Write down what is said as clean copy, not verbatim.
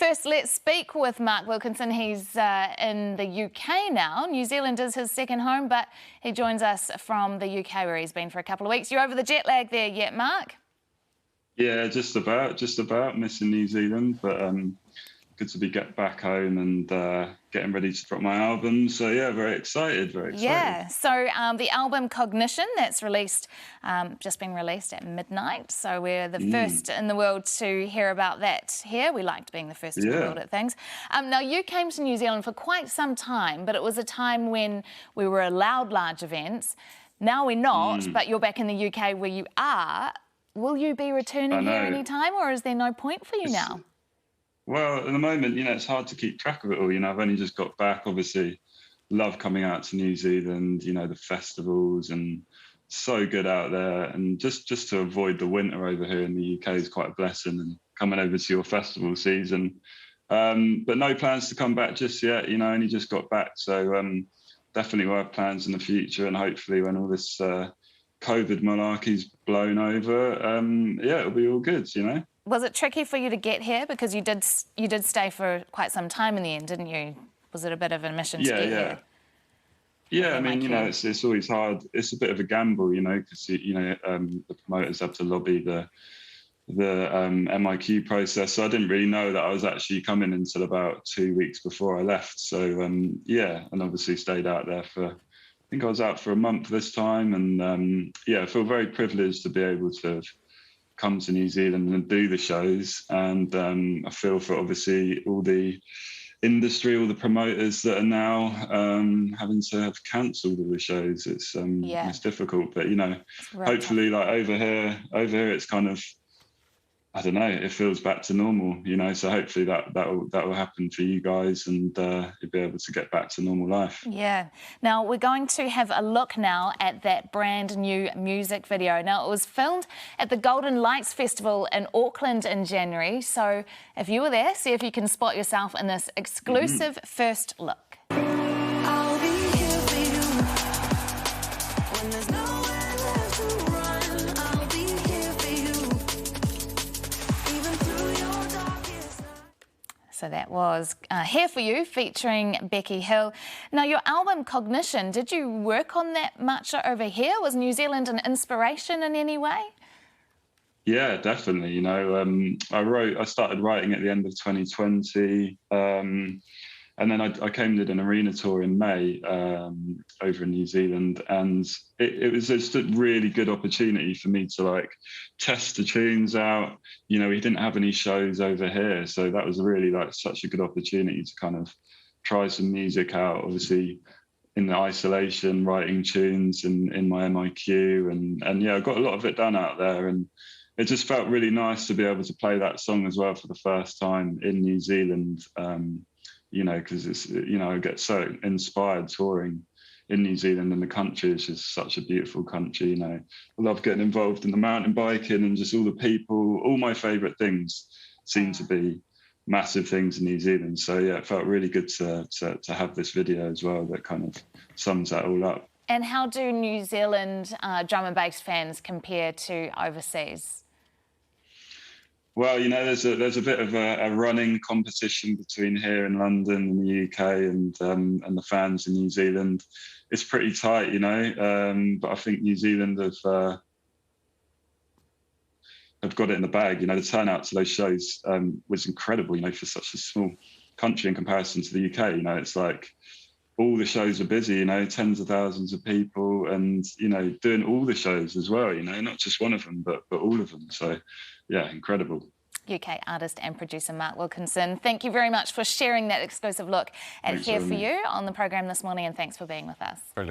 First, let's speak with Mark Wilkinson. He's in the UK now. New Zealand is his second home, but he joins us from the UK where he's been for a couple of weeks. You over the jet lag there yet, Mark? Yeah, just about missing New Zealand, but good to be back home and getting ready to drop my album. So yeah, very excited. Yeah, so the album Cognition, that's released, just been released at midnight. So we're the first in the world to hear about that here. We liked being the first in the world at things. Now, you came to New Zealand for quite some time, but it was a time when we were allowed large events. Now we're not, but you're back in the UK where you are. Will you be returning here anytime, or is there no point for you now? Well, at the moment, it's hard to keep track of it all. I've only just got back. Obviously, love coming out to New Zealand, the festivals, and so good out there. And just to avoid the winter over here in the UK is quite a blessing, and coming over to your festival season. But no plans to come back just yet. Only just got back. So definitely will have plans in the future, and hopefully when all this COVID malarkey's blown over, it'll be all good, Was it tricky for you to get here? Because you did stay for quite some time in the end, didn't you? Was it a bit of a mission to get here? Yeah, I mean, it's always hard. It's a bit of a gamble, because, the promoters have to lobby the MIQ process. So I didn't really know that I was actually coming until about 2 weeks before I left. So, and obviously stayed out there for, I think I was out for a month this time. And, I feel very privileged to be able to have come to New Zealand and do the shows. And I feel for obviously all the industry, all the promoters that are now having to have cancelled all the shows. It's difficult, but hopefully like over here it's kind of, I don't know, it feels back to normal, so hopefully that will happen for you guys, and you'll be able to get back to normal life. Yeah. Now, we're going to have a look now at that brand new music video. Now, it was filmed at the Golden Lights Festival in Auckland in January, so if you were there, see if you can spot yourself in this exclusive first look. I'll be here for you when there's nowhere left to run. I'll be here for you. So that was Here For You featuring Becky Hill. Now, your album Cognition, did you work on that much over here? Was New Zealand an inspiration in any way? Yeah, definitely. I started writing at the end of 2020. And then I came to an arena tour in May over in New Zealand, and it was just a really good opportunity for me to test the tunes out. We didn't have any shows over here, so that was really such a good opportunity to kind of try some music out. Obviously, in the isolation, writing tunes in my MIQ, and I got a lot of it done out there, and it just felt really nice to be able to play that song as well for the first time in New Zealand. Because it's, I get so inspired touring in New Zealand, and the country is just such a beautiful country. I love getting involved in the mountain biking and just all the people. All my favourite things seem to be massive things in New Zealand. So yeah, it felt really good to have this video as well that kind of sums that all up. And how do New Zealand drum and bass fans compare to overseas? Well, there's a bit of a running competition between here in London and the UK and the fans in New Zealand. It's pretty tight, but I think New Zealand have got it in the bag. The turnout to those shows was incredible, for such a small country in comparison to the UK. It's like all the shows are busy, tens of thousands of people, and doing all the shows as well, not just one of them, but all of them. So yeah, incredible. UK artist and producer Mark Wilkinson, thank you very much for sharing that exclusive look at Here For You on the program this morning, and thanks for being with us. Brilliant.